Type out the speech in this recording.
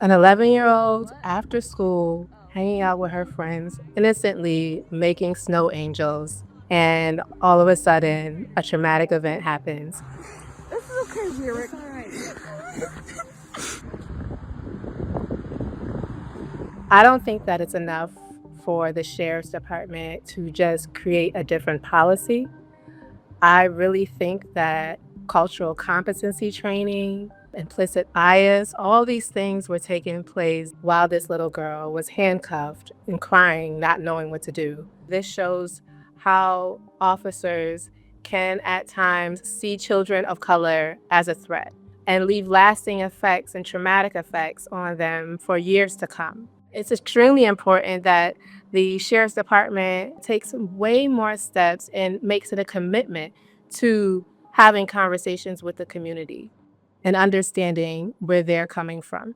An 11-year-old after school, hanging out with her friends, innocently making snow angels, and all of a sudden, a traumatic event happens. This is okay, Zurich. It's all right. I don't think that it's enough for the sheriff's department to just create a different policy. I really think that cultural competency training, implicit bias, all these things were taking place while this little girl was handcuffed and crying, not knowing what to do. This shows how officers can at times see children of color as a threat and leave lasting effects and traumatic effects on them for years to come. It's extremely important that the sheriff's department takes way more steps and makes it a commitment to having conversations with the community and understanding where they're coming from.